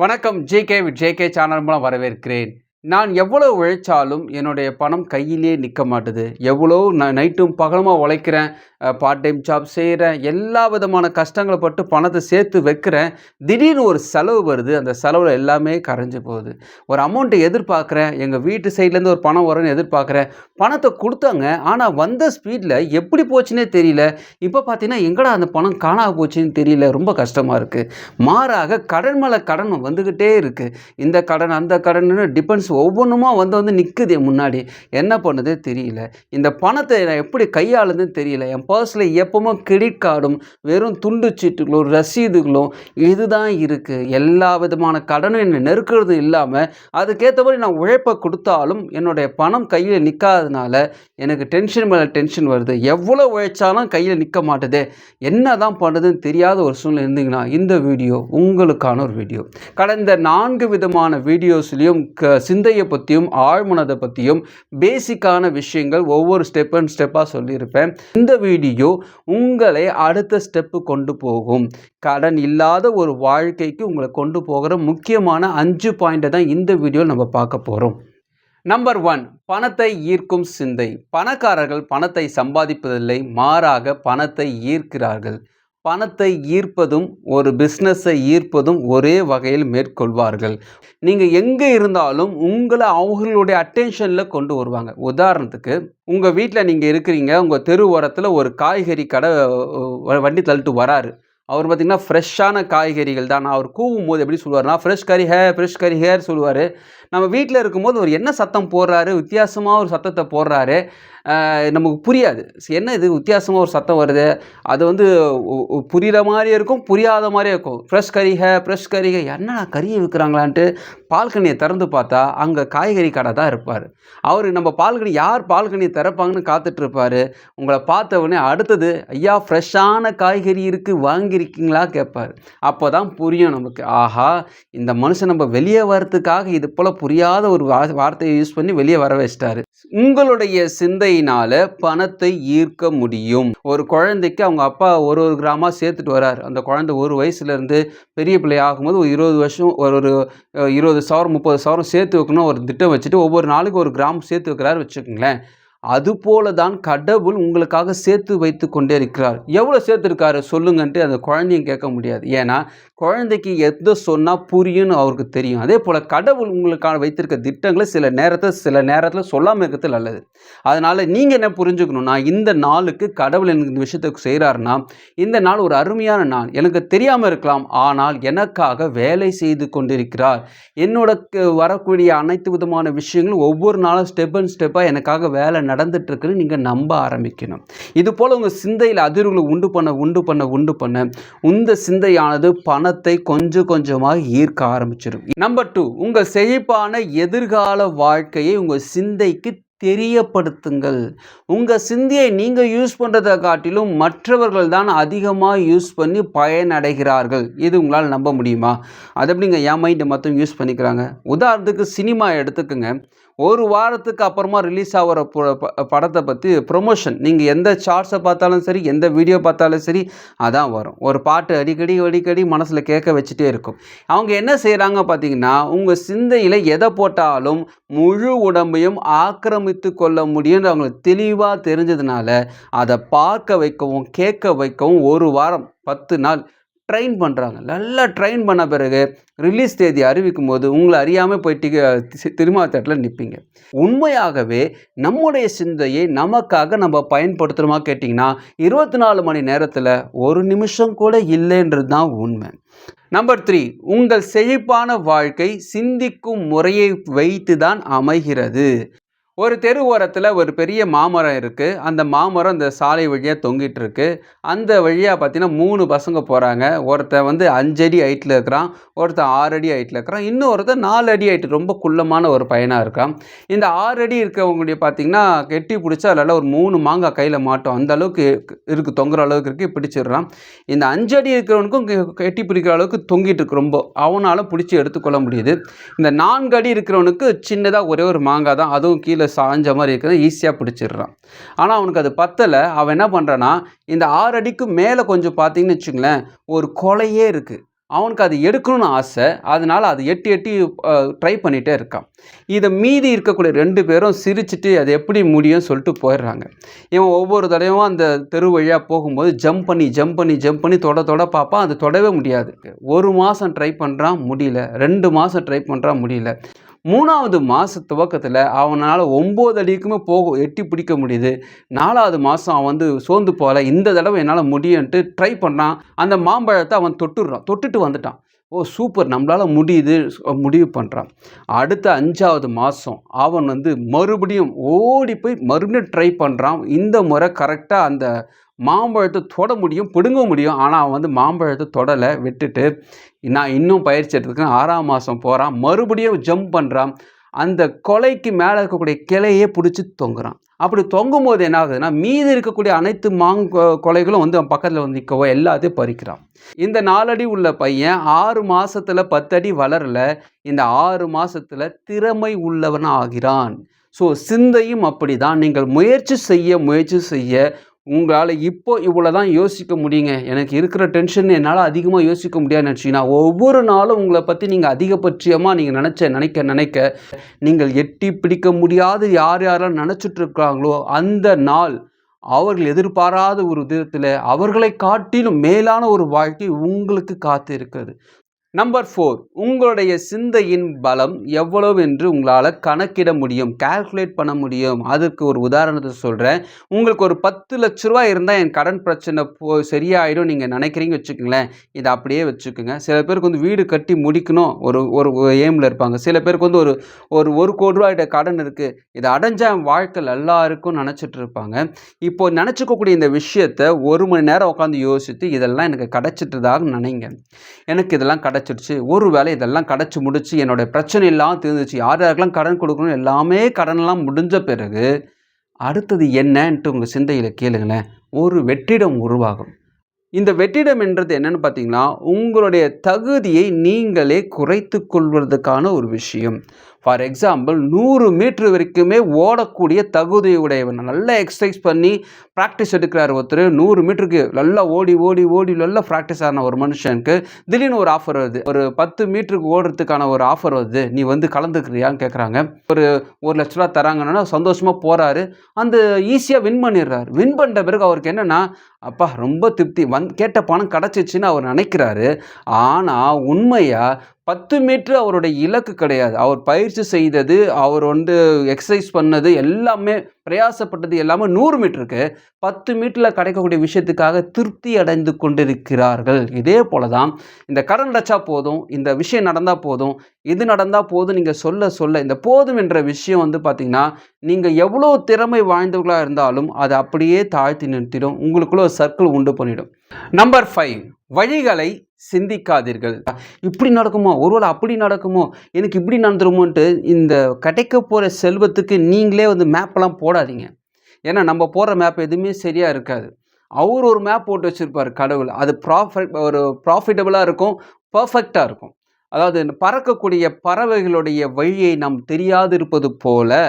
வணக்கம். JK with JK channel மூலம் வரவேற்கிறேன். நான் எவ்வளவு உழைச்சாலும் என்னுடைய பணம் கையிலே நிற்க மாட்டுது. எவ்வளோ நைட்டும் பகலுமா உழைக்கிறேன், பார்ட் டைம் ஜாப் செய்கிறேன், எல்லா விதமான கஷ்டங்களை பட்டு பணத்தை சேர்த்து வைக்கிறேன். திடீர்னு ஒரு செலவு வருது, அந்த செலவில் எல்லாமே கரைஞ்சு போகுது. ஒரு அமௌண்ட்டை எதிர்பார்க்குறேன், எங்கள் வீட்டு சைட்லேருந்து ஒரு பணம் வரும்னு எதிர்பார்க்குறேன். பணத்தை கொடுத்தாங்க, ஆனால் வந்த ஸ்பீடில் எப்படி போச்சுன்னே தெரியல. இப்போ பார்த்தீங்கன்னா எங்கடா அந்த பணம் காணாம போச்சுன்னு தெரியல. ரொம்ப கஷ்டமாக இருக்குது. மாறாக கடன் மேலே கடன் வந்துக்கிட்டே இருக்குது. இந்த கடன் அந்த கடன்னு டிபெண்ட்ஸ் ஒவ்வொன்றுமா வந்து நிற்குது என் முன்னாடி. என்ன பண்ணுதே தெரியல. இந்த பணத்தை நான் எப்படி கையாளுதுன்னு தெரியல. என் பர்ஸில் எப்பவும் கிரெடிட் கார்டும் வெறும் துண்டு சீட்டுகளும் ரசீதுகளும் இதுதான் இருக்குது. எல்லா விதமான கடனும் என்னை நெருக்கிறது இல்லாமல் அதுக்கேற்ற மாதிரி நான் உழைப்பை கொடுத்தாலும் என்னுடைய பணம் கையில் நிற்காததுனால எனக்கு டென்ஷன் மேலே டென்ஷன் வருது. எவ்வளோ உழைச்சாலும் கையில் நிற்க மாட்டுதே. என்ன தான் பண்ணுறதுன்னு தெரியாத ஒரு சூழ்நிலை இருந்தீங்கன்னா இந்த வீடியோ உங்களுக்கான ஒரு வீடியோ. கடந்த 4 விதமான வீடியோஸ்லேயும் சிந்தையை பற்றியும் ஆழ்மனதை பற்றியும் பேசிக்கான விஷயங்கள் ஒவ்வொரு ஸ்டெப்பாக சொல்லியிருப்பேன். இந்த வீடியோ உங்களை அடுத்த ஸ்டெப்பு கொண்டு போகும். கடன் இல்லாத ஒரு வாழ்க்கைக்கு உங்களை கொண்டு போகிற முக்கியமான 5 பாயிண்ட்டை தான் இந்த வீடியோவில் நம்ம பார்க்க போகிறோம். நம்பர் 1, பணத்தை ஈர்க்கும் சிந்தை. பணக்காரர்கள் பணத்தை சம்பாதிப்பதில்லை, மாறாக பணத்தை ஈர்க்கிறார்கள். பணத்தை ஈர்ப்பதும் ஒரு பிஸ்னஸை ஈர்ப்பதும் ஒரே வகையில் மேற்கொள்வார்கள். நீங்கள் எங்கே இருந்தாலும் உங்களை அவர்களுடைய அட்டென்ஷனில் கொண்டு வருவாங்க. உதாரணத்துக்கு உங்கள் வீட்டில் நீங்கள் இருக்கிறீங்க, உங்கள் தெரு ஓரத்தில் ஒரு காய்கறி கடை வண்டி தள்ளிட்டு வராரு. அவர் பார்த்திங்கன்னா ஃப்ரெஷ்ஷான காய்கறிகள் தான். அவர் கூவும் போது எப்படி சொல்லுவார்னா ஃப்ரெஷ் கறி ஹேர் சொல்லுவார். நம்ம வீட்டில் இருக்கும்போது ஒரு என்ன சத்தம் போடுறாரு, வித்தியாசமாக ஒரு சத்தத்தை போடுறாரு, நமக்கு புரியாது. என்ன இது வித்தியாசமாக ஒரு சத்தம் வருது, அது புரிகிற மாதிரியே இருக்கும், புரியாத மாதிரியே இருக்கும். ஃப்ரெஷ் கறி என்ன கறியை விற்கிறாங்களான்ட்டு பால்கனியை திறந்து பார்த்தா அங்கே காய்கறி கடை தான் இருப்பார். அவர் நம்ம யார் பால்கனியை திறப்பாங்கன்னு காத்துட்ருப்பார். உங்களை பார்த்த உடனே அடுத்தது ஐயா ஃப்ரெஷ்ஷான காய்கறி இருக்குது வாங்கியிருக்கீங்களா கேட்பார். அப்போ தான் புரியும் நமக்கு, ஆஹா இந்த மனுஷன் நம்ம வெளியே வர்றதுக்காக இது போல் புரியாத ஒரு வார்த்தையை யூஸ் பண்ணி வெளியே வர வச்சிட்டாரு. உங்களுடைய சிந்தையினால பணத்தை ஈர்க்க முடியும். ஒரு குழந்தைக்கு அவங்க அப்பா ஒரு கிராமாக சேர்த்துட்டு வர்றார். அந்த குழந்தை 1 வயசுலேருந்து பெரிய பிள்ளை ஆகும்போது ஒரு 20 வருஷம் ஒரு 20,000 30,000 சேர்த்து வைக்கணும் ஒரு திட்டம் வச்சுட்டு ஒவ்வொரு நாளைக்கு 1 கிராம் சேர்த்து வைக்கிறாரு வச்சுக்கோங்களேன். அதுபோல தான் கடவுள் உங்களுக்காக சேர்த்து வைத்து கொண்டே இருக்கிறார். எவ்வளோ சேர்த்துருக்காரு சொல்லுங்கன்ட்டு அந்த குழந்தையும் கேட்க முடியாது. ஏன்னா குழந்தைக்கு எதை சொன்னால் புரியும்னு அவருக்கு தெரியும். அதே போல் கடவுள் உங்களுக்காக வைத்திருக்க திட்டங்களை சில நேரத்தில் சொல்லாமல் இருக்கிறது நல்லது. அதனால் நீங்கள் என்ன புரிஞ்சுக்கணும்னா, இந்த நாளுக்கு கடவுள் எனக்கு இந்த விஷயத்துக்கு செய்கிறாருன்னா இந்த நாள் ஒரு அருமையான நாள். எனக்கு தெரியாமல் இருக்கலாம், ஆனால் எனக்காக வேலை செய்து கொண்டிருக்கிறார். என்னோட வரக்கூடிய அனைத்து விதமான விஷயங்களும் ஒவ்வொரு நாளும் ஸ்டெப்பாக எனக்காக வேலை நடந்துட்டுருக்குன்னு நீங்கள் நம்ப ஆரம்பிக்கணும். இது போல் உங்கள் சிந்தையில் அதிர்வுகளை உண்டு பண்ண இந்த சிந்தையானது பணத்தை கொஞ்சம் கொஞ்சமாக ஈர்க்க ஆரம்பிச்சிடும். நம்பர் 2, உங்கள் செழிப்பான எதிர்கால வாழ்க்கையை உங்கள் சிந்தைக்கு தெரியப்படுத்துங்கள். உங்கள் சிந்தையை நீங்கள் யூஸ் பண்ணுறதை காட்டிலும் மற்றவர்கள் தான் அதிகமாக யூஸ் பண்ணி பயனடைகிறார்கள். இது உங்களால் நம்ப முடியுமா? அது எப்படிங்க என் மைண்டை மற்றவங்க யூஸ் பண்ணிக்கிறாங்க? உதாரணத்துக்கு சினிமா எடுத்துக்குங்க. ஒரு வாரத்துக்கு அப்புறமா ரிலீஸ் ஆகிற படத்தை பற்றி ப்ரொமோஷன் நீங்கள் எந்த ஷார்ட்ஸை பார்த்தாலும் சரி, எந்த வீடியோ பார்த்தாலும் சரி, அதான் வரும். ஒரு பாட்டு அடிக்கடி மனசில் கேட்க வச்சுட்டே இருக்கும். அவங்க என்ன செய்கிறாங்க பார்த்தீங்கன்னா, உங்கள் சிந்தையில் எதை போட்டாலும் முழு உடம்பையும் ஆக்கிரமித்து கொள்ள முடியும்னு அவங்களுக்கு தெளிவாக தெரிஞ்சதுனால அதை பார்க்க வைக்கவும் கேட்க வைக்கவும் 1 வாரம் 10 நாள் ட்ரெயின் பண்ணுறாங்க. நல்லா ட்ரெயின் பண்ண பிறகு ரிலீஸ் தேதி அறிவிக்கும் போது உங்களை அறியாமல் போயிட்டு திரும்ப தேட்டரில் நிற்பீங்க. உண்மையாகவே நம்முடைய சிந்தையை நமக்காக நம்ம பயன்படுத்துகிறோமா கேட்டிங்கன்னா 24 மணி நேரத்தில் 1 நிமிஷம் கூட இல்லைன்றது தான் உண்மை. நம்பர் 3, உங்கள் செழிப்பான வாழ்க்கை சிந்திக்கும் முறையை வைத்து தான் அமைகிறது. ஒரு தெரு ஓரத்தில் ஒரு பெரிய மாமரம் இருக்குது. அந்த மாமரம் இந்த சாலை வழியாக தொங்கிட்டு இருக்கு. அந்த வழியாக பார்த்தீங்கன்னா 3 பசங்க போகிறாங்க. ஒருத்தன் 5 அடி ஹைட்டில் இருக்கிறான், ஒருத்தன் 6 அடி ஹைட்டில் இருக்கிறான், இன்னொருத்தன் 4 அடி ஹைட்டு ரொம்ப குள்ளமான ஒரு பையனாக இருக்கான். இந்த 6 அடி இருக்கவங்களுடைய பார்த்தீங்கன்னா கெட்டி பிடிச்சா அதில் ஒரு 3 மாங்காய் கையில் மாட்டோம். அந்த அளவுக்கு இருக்குது, தொங்குற அளவுக்கு இருக்குது, பிடிச்சிடுறான். இந்த 5 அடி இருக்கிறவனுக்கும் கெட்டி பிடிக்கிற அளவுக்கு தொங்கிட்டு இருக்கு. ரொம்ப அவனால் பிடிச்சி எடுத்துக்கொள்ள முடியுது. இந்த 4 அடி இருக்கிறவனுக்கு சின்னதாக ஒரே ஒரு மாங்காய் தான், அதுவும் கீழே சாஞ்ச மாதிரி இருக்கிறது, ஈஸியாக பிடிச்சிடுறான். ஆனால் அவனுக்கு அது பத்தலை. அவன் என்ன பண்ணுறான்னா, இந்த 6 அடிக்கு மேலே கொஞ்சம் பார்த்தீங்கன்னு வச்சுங்களேன், ஒரு கொலையே இருக்குது. அவனுக்கு அது எடுக்கணும்னு ஆசை. அதனால அது எட்டி எட்டி ட்ரை பண்ணிகிட்டே இருக்கான். இதை மீதி இருக்கக்கூடிய 2 பேரும் சிரிச்சுட்டு அது எப்படி முடியும்னு சொல்லிட்டு போயிடுறாங்க. இவன் ஒவ்வொரு தடவையும் அந்த தெரு வழியாக போகும்போது ஜம்ப் பண்ணி தொட பார்ப்பான். அது தொடவே முடியாது. 1 மாதம் ட்ரை பண்ணுறான், முடியல. 2 மாதம் ட்ரை பண்ணுறான், முடியல. 3வது மாத துவக்கத்தில் அவனால் 9 அடிக்குமே எட்டி பிடிக்க முடியுது. 4வது மாதம் அவன் சோர்ந்து போகல, இந்த தடவை என்னால் முடியும்ன்ட்டு ட்ரை பண்ணான். அந்த மாம்பழத்தை அவன் தொட்டுட்டு வந்துட்டான். ஓ சூப்பர், நம்மளால் முடியுது முடிவு பண்ணுறான். அடுத்த 5வது மாதம் அவன் மறுபடியும் ஓடி போய் மறுபடியும் ட்ரை பண்ணுறான். இந்த முறை கரெக்டாக அந்த மாம்பழத்தை தொட முடியும், பிடுங்க முடியும். ஆனால் அவன் மாம்பழத்தை தொடலை, விட்டுட்டு நான் இன்னும் பயிற்சி எடுத்துக்கிறேன். 6ஆம் மாதம் போகிறான், மறுபடியும் ஜம்ப் பண்ணுறான். அந்த கொலைக்கு மேலே இருக்கக்கூடிய கிளையே பிடிச்சி தொங்குறான். அப்படி தொங்கும் போது என்ன ஆகுதுன்னா, மீதி இருக்கக்கூடிய அனைத்து கொலைகளும் அவன் பக்கத்தில் நிற்கவோ எல்லாத்தையும் பறிக்கிறான். இந்த 4 அடி உள்ள பையன் 6 மாதத்தில் 10 அடி வளரல. இந்த 6 மாதத்தில் திறமை உள்ளவன் ஆகிறான். ஸோ சிந்தையும் அப்படி தான். நீங்கள் முயற்சி செய்ய உங்களால் இப்போ இவ்வளோ தான் யோசிக்க முடியுங்க. எனக்கு இருக்கிற டென்ஷன் என்னால் அதிகமாக யோசிக்க முடியாதுன்னு நினச்சிங்கன்னா, ஒவ்வொரு நாளும் உங்களை பற்றி நீங்கள் அதிகபட்சமாக நீங்கள் நினைக்க நீங்கள் எட்டி பிடிக்க முடியாது யாரெல்லாம் நினச்சிட்டு இருக்காங்களோ அந்த நாள் அவர்கள் எதிர்பாராத ஒரு விதத்தில் அவர்களை காட்டிலும் மேலான ஒரு வாழ்க்கை உங்களுக்கு காத்து இருக்கிறது. நம்பர் 4, உங்களுடைய சிந்தையின் பலம் எவ்வளவு என்று உங்களால் கணக்கிட முடியும், கால்குலேட் பண்ண முடியும். அதுக்கு ஒரு உதாரணத்தை சொல்கிறேன். உங்களுக்கு ஒரு 10 லட்ச ரூபா இருந்தால் என் கடன் பிரச்சனை சரியாயிடும் நீங்கள் நினைக்கிறீங்க வச்சுக்கோங்களேன். இதை அப்படியே வச்சுக்கோங்க. சில பேருக்கு வீடு கட்டி முடிக்கணும் ஒரு எய்மில் இருப்பாங்க. சில பேருக்கு ஒரு கோடி ரூபாய்கிட்ட கடன் இருக்குது, இதை அடைஞ்சால் வாழ்க்கை நல்லா இருக்கும்னு நினச்சிட்டு இருப்பாங்க. இப்போ நினச்சிக்கக்கூடிய இந்த விஷயத்தை 1 மணி நேரம் உட்காந்து யோசித்து இதெல்லாம் எனக்கு கிடச்சிட்டுதாக நினைங்க. எனக்கு இதெல்லாம் கிடச்சிடுச்சு, ஒரு வேளை இதெல்லாம் கிடச்சி முடிச்சு என்னோட பிரச்சனை எல்லாம் தீர்ந்துச்சு, யாருக்கெல்லாம் கடன் கொடுக்கணும் எல்லாமே கடனெல்லாம் முடிஞ்ச பிறகு அடுத்தது என்னன்ட்டு உங்கள் சிந்தையில் கேளுங்களேன். ஒரு வெற்றிடம் உருவாகும். இந்த வெற்றிடம் என்றது என்னன்னு பார்த்தீங்கன்னா, உங்களுடைய தகுதியை நீங்களே குறைத்து கொள்வதற்கான ஒரு விஷயம். ஃபார் எக்ஸாம்பிள் 100 மீட்டர் வரைக்குமே ஓடக்கூடிய தகுதியுடையவன், நல்லா எக்ஸசைஸ் பண்ணி ப்ராக்டிஸ் எடுக்கிறார் ஒருத்தர். 100 மீட்டருக்கு நல்லா ஓடி நல்லா ப்ராக்டிஸ் ஆன ஒரு மனுஷனுக்கு திடீர்னு ஒரு ஆஃபர் வருது. ஒரு 10 மீட்டருக்கு ஓடுறதுக்கான ஒரு ஆஃபர் வருது, நீ கலந்துக்கிறியான்னு கேட்குறாங்க. ஒரு 1 லட்ச ரூபா தராங்கன்னா சந்தோஷமாக போகிறாரு. அந்த ஈஸியாக வின் பண்ணிடுறாரு. வின் பண்ணுற பிறகு அவருக்கு என்னென்னா, அப்பா ரொம்ப திருப்தி, கேட்ட பணம் கிடச்சிச்சின்னு அவர் நினைக்கிறாரு. ஆனால் உண்மையாக 10 மீட்டர் அவருடைய இலக்கு கிடையாது. அவர் பயிற்சி செய்தது, அவர் எக்ஸசைஸ் பண்ணது எல்லாமே, பிரயாசப்பட்டது எல்லாமே 100 மீட்டருக்கு. 10 மீட்டரில் கிடைக்கக்கூடிய விஷயத்துக்காக திருப்தி அடைந்து கொண்டிருக்கிறார்கள். இதே போல தான் இந்த கடன் அடைச்சா போதும், இந்த விஷயம் நடந்தால் போதும், இது நடந்தால் போதும், நீங்கள் சொல்ல இந்த போதும் என்ற விஷயம் பார்த்திங்கன்னா, நீங்கள் எவ்வளோ திறமை வாய்ந்தவர்களாக இருந்தாலும் அதை அப்படியே தாழ்த்தி நிறுத்திடும், உங்களுக்குள்ள ஒரு சர்க்கிள் உண்டு பண்ணிடும். நம்பர் 5, வழிகளை சிந்திக்காதீர்கள். இப்படி நடக்குமோ, ஒருவேளை அப்படி நடக்குமோ, எனக்கு இப்படி நடந்துருமோன்ட்டு இந்த கிடைக்க போகிற செல்வத்துக்கு நீங்களே மேப்பெல்லாம் போடாதீங்க. ஏன்னா நம்ம போடுற மேப் எதுவுமே சரியாக இருக்காது. அவர் ஒரு மேப் போட்டு வச்சுருப்பார் கடவுள். அது ப்ராஃபிட்டபுளாக இருக்கும், பர்ஃபெக்டாக இருக்கும். அதாவது பறக்கக்கூடிய பறவைகளுடைய வழியை நாம் தெரியாது இருப்பது போல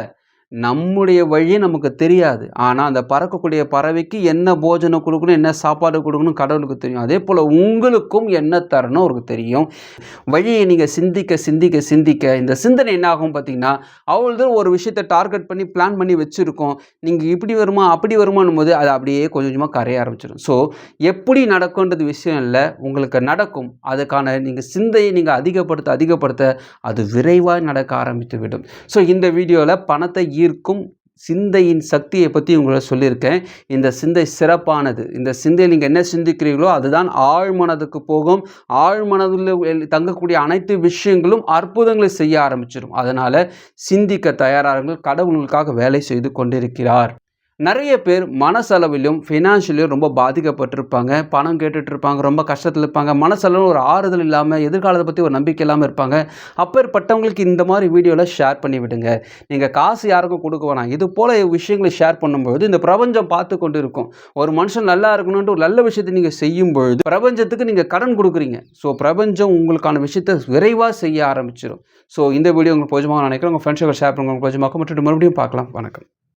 நம்முடைய வழியே நமக்கு தெரியாது. ஆனால் அந்த பறக்கக்கூடிய பறவைக்கு என்ன போஜனம் கொடுக்கணும், என்ன சாப்பாடு கொடுக்கணும் கடவுளுக்கு தெரியும். அதே போல் உங்களுக்கும் என்ன தரணும் அவருக்கு தெரியும். வழியை நீங்கள் சிந்திக்க இந்த சிந்தனை என்ன ஆகும் பார்த்தீங்கன்னா, அவள்தான் ஒரு விஷயத்தை டார்கெட் பண்ணி பிளான் பண்ணி வச்சுருக்கோம், நீங்கள் இப்படி வருமா அப்படி வருமானும் போது அது அப்படியே கொஞ்சம் கொஞ்சமாக கரைய ஆரம்பிச்சிடும். ஸோ எப்படி நடக்கும்ன்றது விஷயம் இல்லை, உங்களுக்கு நடக்கும். அதுக்கான நீங்கள் சிந்தையை நீங்கள் அதிகப்படுத்த அது விரைவாக நடக்க ஆரம்பித்து விடும். ஸோ இந்த வீடியோவில் பணத்தை ஈர்க்கும் சிந்தையின் சக்தியை பற்றி உங்களை சொல்லியிருக்கேன். இந்த சிந்தை சிறப்பானது. இந்த சிந்தையில் நீங்கள் என்ன சிந்திக்கிறீர்களோ அதுதான் ஆழ்மனதுக்கு போகும். ஆழ்மனதில் தங்கக்கூடிய அனைத்து விஷயங்களும் அற்புதங்களை செய்ய ஆரம்பிச்சிடும். அதனால் சிந்திக்க தயாராகுங்கள். கடவுளுக்காக வேலை செய்து கொண்டிருக்கிறார். நிறைய பேர் மனசளவிலும் ஃபினான்ஷியலியும் ரொம்ப பாதிக்கப்பட்டிருப்பாங்க. பணம் கேட்டுட்டு இருப்பாங்க, ரொம்ப கஷ்டத்தில் இருப்பாங்க. மனசளவில் ஒரு ஆறுதல் இல்லாமல், எதிர்காலத்தை பற்றி ஒரு நம்பிக்கை இல்லாமல் இருப்பாங்க. அப்பேற்பட்டவங்களுக்கு இந்த மாதிரி வீடியோவில் ஷேர் பண்ணி விடுங்க. நீங்கள் காசு யாருக்கும் கொடுக்க வேணாம். இது போல் விஷயங்களை ஷேர் பண்ணும்போது இந்த பிரபஞ்சம் பார்த்து கொண்டு இருக்கும். ஒரு மனுஷன் நல்லா இருக்கணும்னு ஒரு நல்ல விஷயத்தை நீங்கள் செய்யும் பொழுது பிரபஞ்சத்துக்கு நீங்கள் கடன் கொடுக்குறீங்க. ஸோ பிரபஞ்சம் உங்களுக்கான விஷயத்தை விரைவாக செய்ய ஆரம்பிச்சிடும். ஸோ இந்த வீடியோ உங்களுக்கு பிடிச்சமாக நினைக்கிறேன். உங்கள் ஃப்ரெண்ட்ஸுக்கு ஷேர் பண்ணுங்க, உங்களுக்கு பிடிச்சமாக. மற்றும் மறுபடியும் பார்க்கலாம். வணக்கம்.